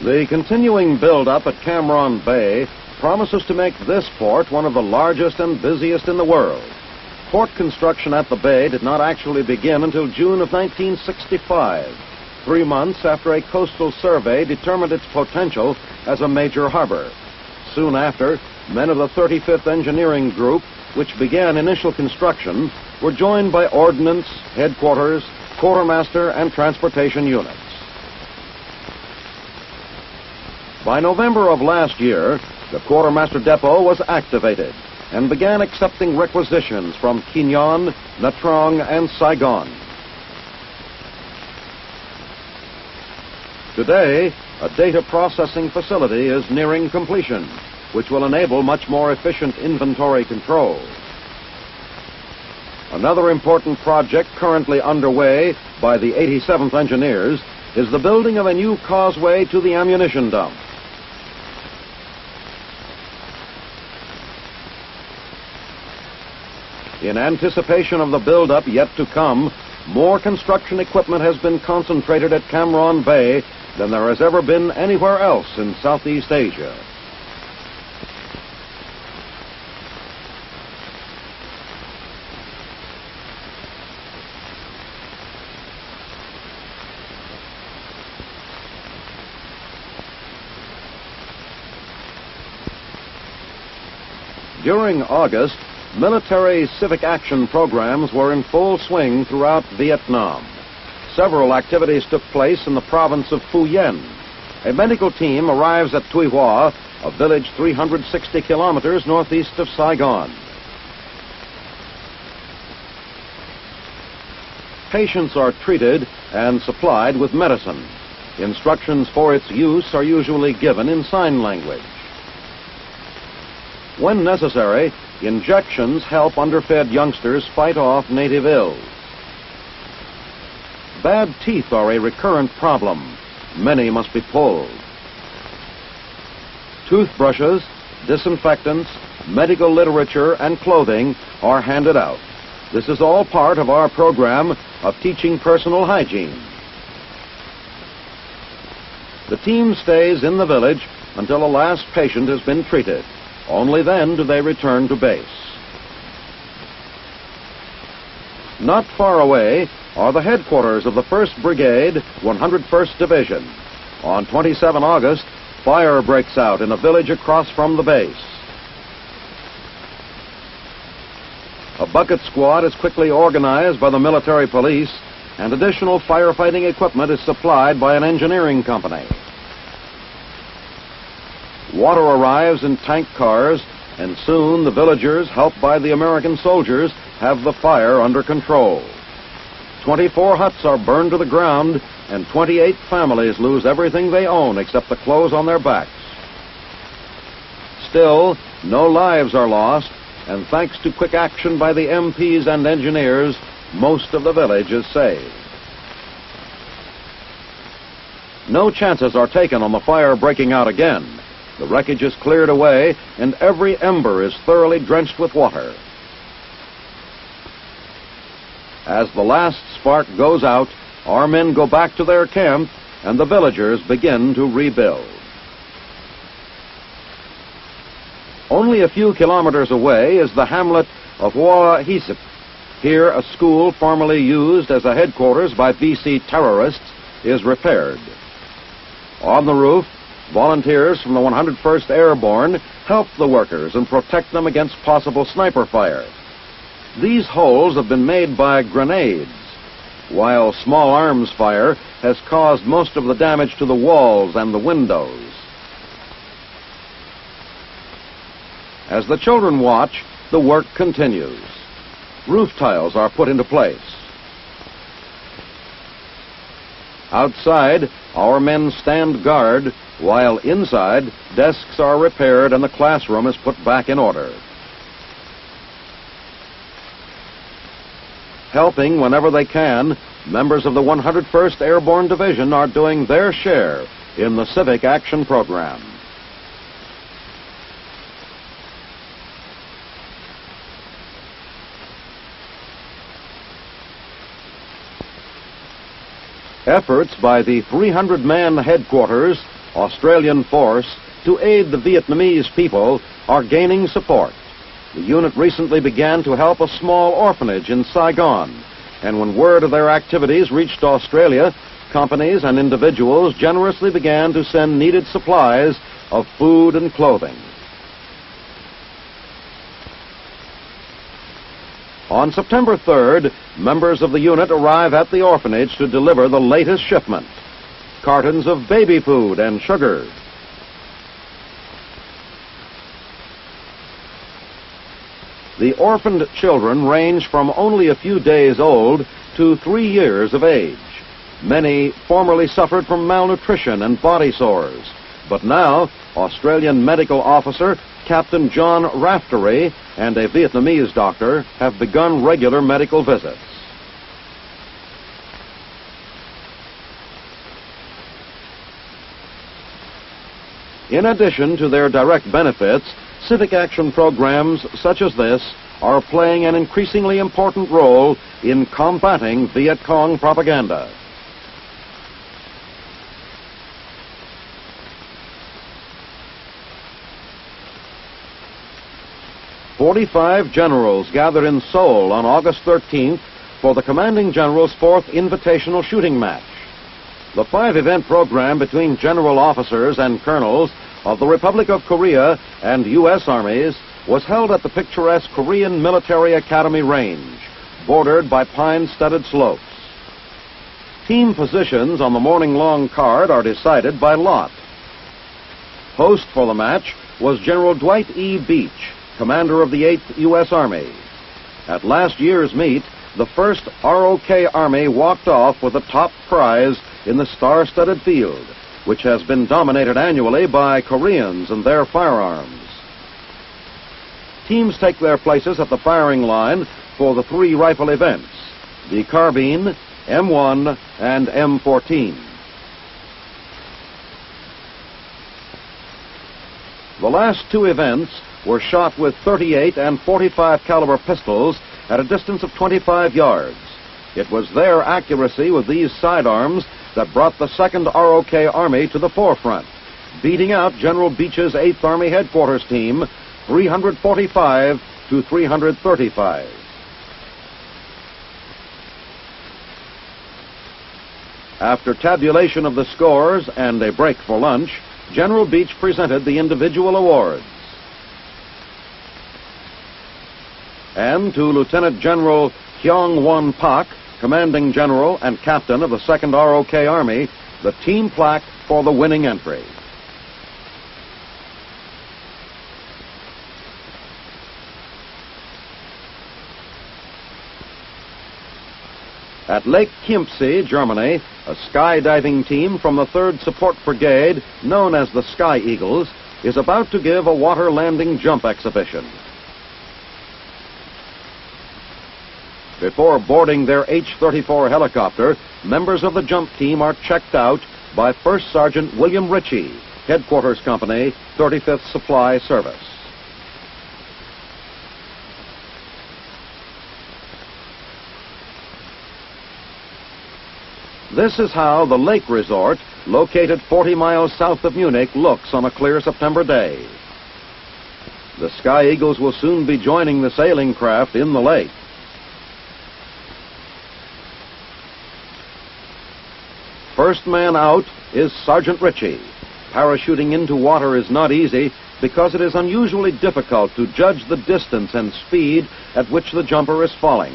The continuing build-up at Cameron Bay promises to make this port one of the largest and busiest in the world. Port construction at the bay did not actually begin until June of 1965, 3 months after a coastal survey determined its potential as a major harbor. Soon after, men of the 25th Engineering Group, which began initial construction, were joined by Ordnance, Headquarters, Quartermaster, and Transportation units. By November of last year, the Quartermaster Depot was activated and began accepting requisitions from Quignon, Nha Trang, and Saigon. Today, a data processing facility is nearing completion, which will enable much more efficient inventory control. Another important project currently underway by the 87th Engineers is the building of a new causeway to the ammunition dump. In anticipation of the build-up yet to come, more construction equipment has been concentrated at Cameron Bay than there has ever been anywhere else in Southeast Asia. During August, military civic action programs were in full swing throughout Vietnam. Several activities took place in the province of Phu Yen. A medical team arrives at Tuy Hoa, a village 360 kilometers northeast of Saigon. Patients are treated and supplied with medicine. Instructions for its use are usually given in sign language. When necessary, injections help underfed youngsters fight off native ills. Bad teeth are a recurrent problem. Many must be pulled. Toothbrushes, disinfectants, medical literature, and clothing are handed out. This is all part of our program of teaching personal hygiene. The team stays in the village until the last patient has been treated. Only then do they return to base. Not far away are the headquarters of the 1st Brigade, 101st Division. On 27 August, fire breaks out in a village across from the base. A bucket squad is quickly organized by the military police, and additional firefighting equipment is supplied by an engineering company. Water arrives in tank cars, and soon the villagers, helped by the American soldiers, have the fire under control. 24 huts are burned to the ground, and 28 families lose everything they own except the clothes on their backs. Still, no lives are lost, and thanks to quick action by the MPs and engineers, most of the village is saved. No chances are taken on the fire breaking out again. The wreckage is cleared away, and every ember is thoroughly drenched with water. As the last spark goes out, our men go back to their camp, and the villagers begin to rebuild. Only a few kilometers away is the hamlet of Hoa Hisip. Here, a school formerly used as a headquarters by BC terrorists is repaired. On the roof, volunteers from the 101st Airborne help the workers and protect them against possible sniper fire. These holes have been made by grenades, while small arms fire has caused most of the damage to the walls and the windows. As the children watch, the work continues. Roof tiles are put into place. Outside, our men stand guard, while inside, desks are repaired and the classroom is put back in order. Helping whenever they can, members of the 101st Airborne Division are doing their share in the civic action program. Efforts by the 300-man headquarters Australian force to aid the Vietnamese people are gaining support. The unit recently began to help a small orphanage in Saigon, and when word of their activities reached Australia, companies and individuals generously began to send needed supplies of food and clothing. On September 3rd, members of the unit arrive at the orphanage to deliver the latest shipment: cartons of baby food and sugar. The orphaned children range from only a few days old to 3 years of age. Many formerly suffered from malnutrition and body sores, but now Australian medical officer Captain John Raftery and a Vietnamese doctor have begun regular medical visits. In addition to their direct benefits, civic action programs such as this are playing an increasingly important role in combating Viet Cong propaganda. "45 generals gathered in Seoul on August 13th for the commanding general's 4th invitational shooting match. The 5-event program between general officers and colonels of the Republic of Korea and U.S. armies was held at the picturesque Korean Military Academy range, bordered by pine-studded slopes. Team positions on the morning-long card are decided by lot. Host for the match was General Dwight E. Beach, commander of the 8th U.S. Army. At last year's meet, the 1st ROK Army walked off with the top prize in the star-studded field, which has been dominated annually by Koreans and their firearms. Teams take their places at the firing line for the 3 rifle events: the carbine, M1, and M14. The last 2 events were shot with 38 and 45 caliber pistols at a distance of 25 yards. It was their accuracy with these sidearms that brought the 2nd ROK Army to the forefront, beating out General Beach's 8th Army Headquarters team 345 to 335. After tabulation of the scores and a break for lunch, General Beach presented the individual awards. And to Lieutenant General Kyong Won Pak, commanding general and captain of the 2nd ROK Army, the team plaque for the winning entry. At Lake Chiemsee, Germany, a skydiving team from the 3rd Support Brigade, known as the Sky Eagles, is about to give a water landing jump exhibition. Before boarding their H-34 helicopter, members of the jump team are checked out by First Sergeant William Ritchie, Headquarters Company, 35th Supply Service. This is how the lake resort, located 40 miles south of Munich, looks on a clear September day. The Sky Eagles will soon be joining the sailing craft in the lake. First man out is Sergeant Ritchie. Parachuting into water is not easy because it is unusually difficult to judge the distance and speed at which the jumper is falling.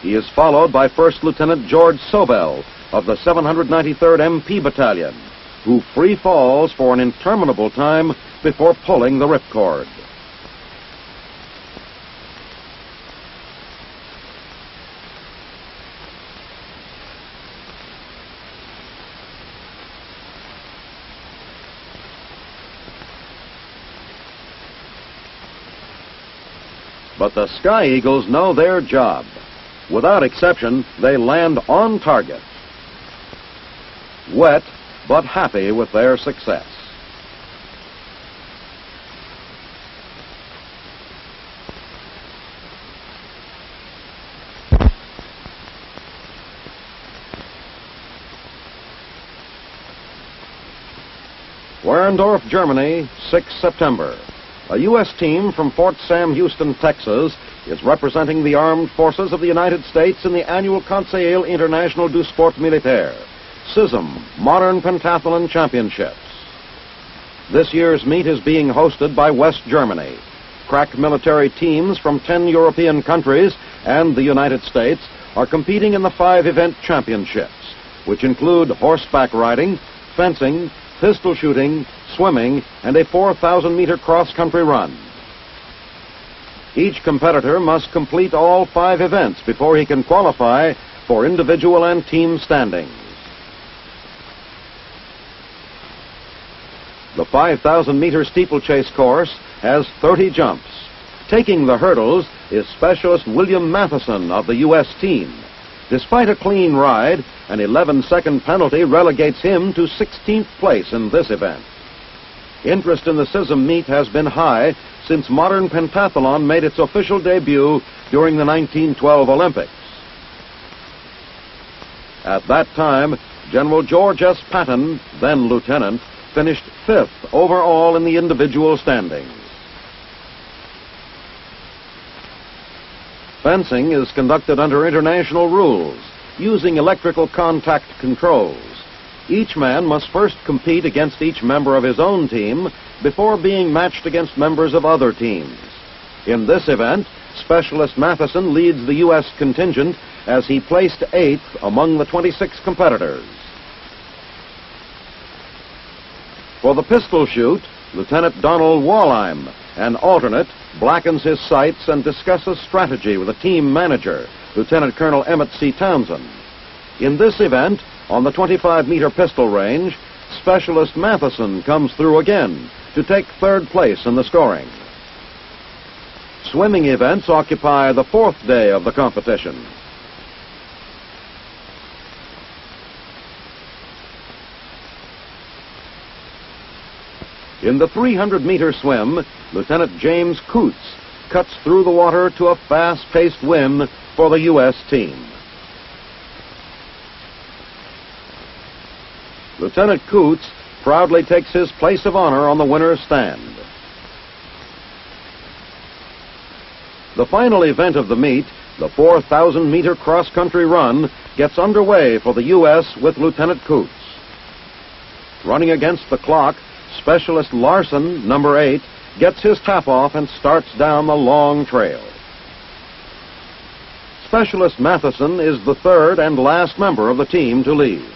He is followed by First Lieutenant George Sobel of the 793rd MP Battalion, who free falls for an interminable time before pulling the ripcord. But the Sky Eagles know their job. Without exception, they land on target. Wet, but happy with their success. Werendorf, Germany, 6 September. A U.S. team from Fort Sam Houston, Texas, is representing the armed forces of the United States in the annual Conseil International du Sport Militaire, CISM, Modern Pentathlon Championships. This year's meet is being hosted by West Germany. Crack military teams from 10 European countries and the United States are competing in the 5-event championships, which include horseback riding, fencing, pistol shooting, swimming, and a 4,000-meter cross-country run. Each competitor must complete all 5 events before he can qualify for individual and team standings. The 5,000-meter steeplechase course has 30 jumps. Taking the hurdles is Specialist William Matheson of the U.S. team. Despite a clean ride, an 11-second penalty relegates him to 16th place in this event. Interest in the CISM meet has been high since modern pentathlon made its official debut during the 1912 Olympics. At that time, General George S. Patton, then lieutenant, finished 5th overall in the individual standings. Fencing is conducted under international rules, using electrical contact controls. Each man must first compete against each member of his own team before being matched against members of other teams. In this event, Specialist Matheson leads the U.S. contingent as he placed 8th among the 26 competitors. For the pistol shoot, Lieutenant Donald Wallheim, an alternate, blackens his sights and discusses strategy with the team manager, Lieutenant Colonel Emmett C. Townsend. In this event, on the 25-meter pistol range, Specialist Matheson comes through again to take 3rd place in the scoring. Swimming events occupy the 4th day of the competition. In the 300-meter swim, Lieutenant James Coots cuts through the water to a fast-paced win for the U.S. team. Lieutenant Coots proudly takes his place of honor on the winner's stand. The final event of the meet, the 4,000-meter cross-country run, gets underway for the U.S. with Lieutenant Coots. Running against the clock, Specialist Larson, number 8, gets his tap-off and starts down the long trail. Specialist Matheson is the 3rd and last member of the team to leave.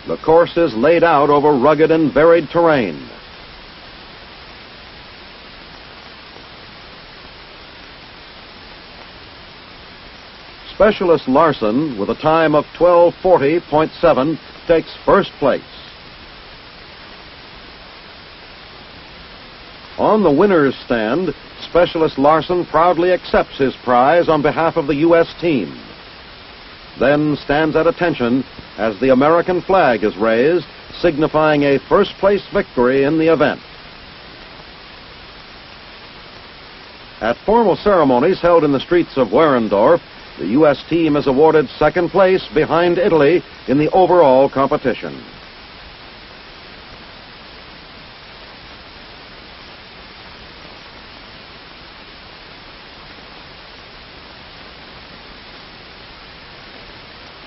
The course is laid out over rugged and varied terrain. Specialist Larson, with a time of 12:40.7, takes 1st place. On the winner's stand, Specialist Larson proudly accepts his prize on behalf of the U.S. team. Then stands at attention as the American flag is raised, signifying a 1st-place victory in the event. At formal ceremonies held in the streets of Werendorf, the U.S. team is awarded 2nd place behind Italy in the overall competition.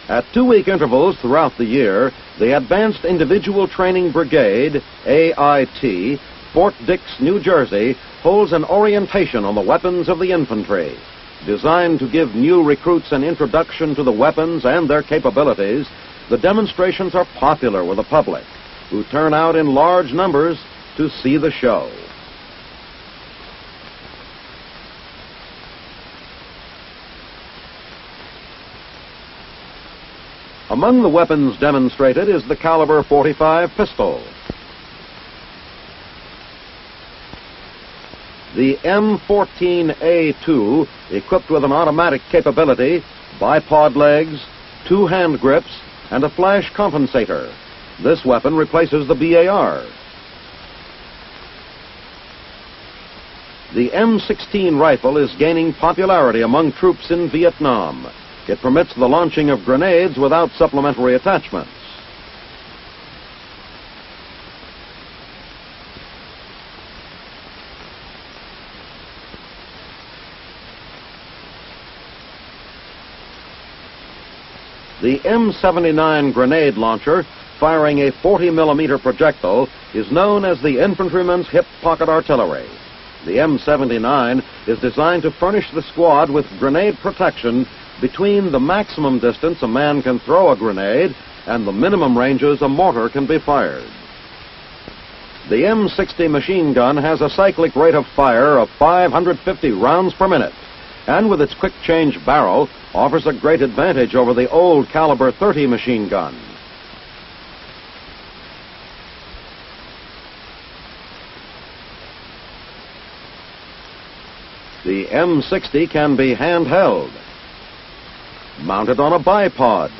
At 2-week intervals throughout the year, the Advanced Individual Training Brigade, AIT, Fort Dix, New Jersey, holds an orientation on the weapons of the infantry. Designed to give new recruits an introduction to the weapons and their capabilities, the demonstrations are popular with the public, who turn out in large numbers to see the show. Among the weapons demonstrated is the caliber .45 pistol. The M14A2, equipped with an automatic capability, bipod legs, 2 hand grips, and a flash compensator. This weapon replaces the BAR. The M16 rifle is gaining popularity among troops in Vietnam. It permits the launching of grenades without supplementary attachments. The M79 grenade launcher, firing a 40mm projectile, is known as the infantryman's hip pocket artillery. The M79 is designed to furnish the squad with grenade protection between the maximum distance a man can throw a grenade and the minimum ranges a mortar can be fired. The M60 machine gun has a cyclic rate of fire of 550 rounds per minute, and with its quick change barrel offers a great advantage over the old caliber .30 machine gun. The M60 can be handheld, mounted on a bipod,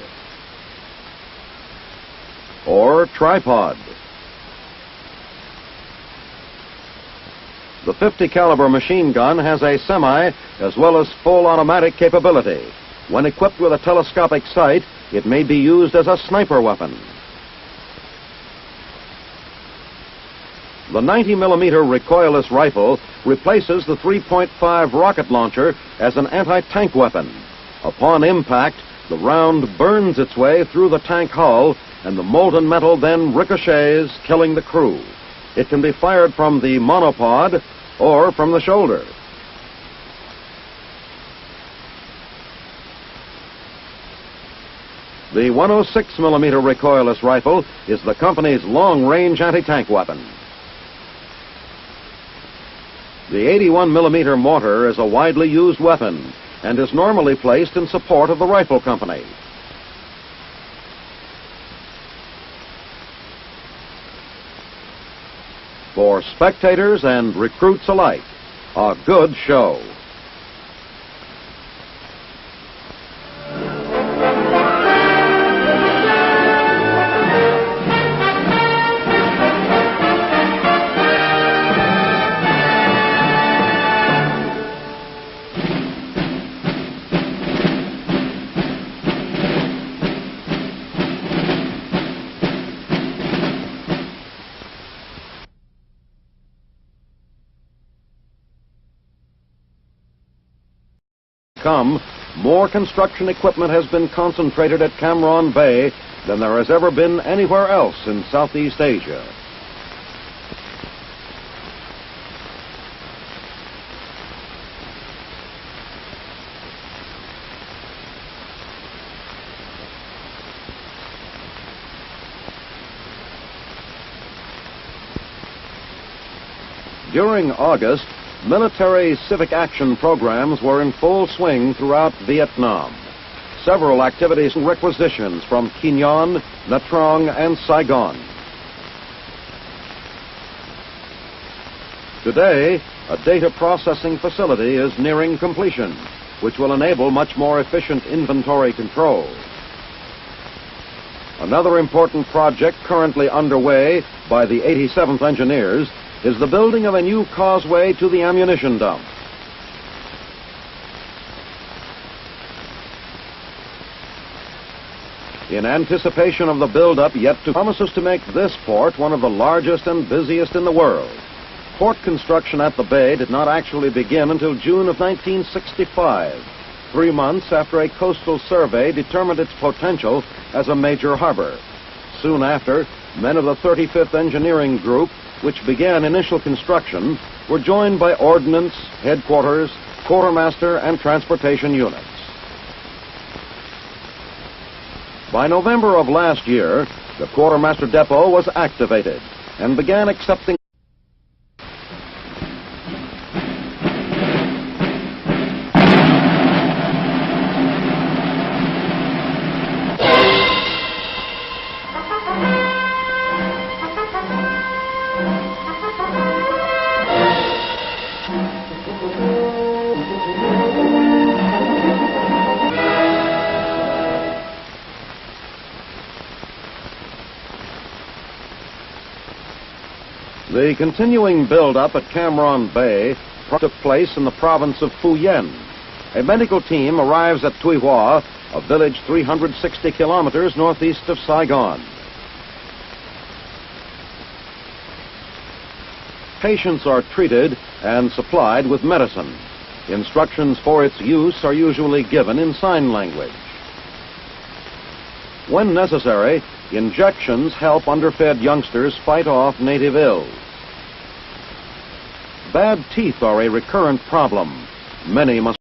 or tripod. The .50 caliber machine gun has a semi as well as full automatic capability. When equipped with a telescopic sight, it may be used as a sniper weapon. The 90mm recoilless rifle replaces the 3.5 rocket launcher as an anti-tank weapon. Upon impact, the round burns its way through the tank hull, and the molten metal then ricochets, killing the crew. It can be fired from the monopod or from the shoulder. The 106mm recoilless rifle is the company's long-range anti-tank weapon. The 81mm mortar is a widely used weapon and is normally placed in support of the rifle company. For spectators and recruits alike, a good show. More construction equipment has been concentrated at Cam Ranh Bay than there has ever been anywhere else in Southeast Asia. During August, military civic action programs were in full swing throughout Vietnam. Several activities and requisitions from Quy Nhon, Nha Trang, and Saigon. Today, a data processing facility is nearing completion, which will enable much more efficient inventory control. Another important project currently underway by the 87th Engineers is the building of a new causeway to the ammunition dump. In anticipation of the build-up yet to promises to make this port one of the largest and busiest in the world. Port construction at the bay did not actually begin until June of 1965, 3 months after a coastal survey determined its potential as a major harbor. Soon after, men of the 35th Engineering Group, which began initial construction, were joined by Ordnance, Headquarters, Quartermaster, and Transportation units. By November of last year, the Quartermaster Depot was activated and began accepting The continuing build-up at Cam Ranh Bay took place in the province of Fujian. A medical team arrives at Tuihua, a village 360 kilometers northeast of Saigon. Patients are treated and supplied with medicine. Instructions for its use are usually given in sign language. When necessary, injections help underfed youngsters fight off native ills. Bad teeth are a recurrent problem. Many must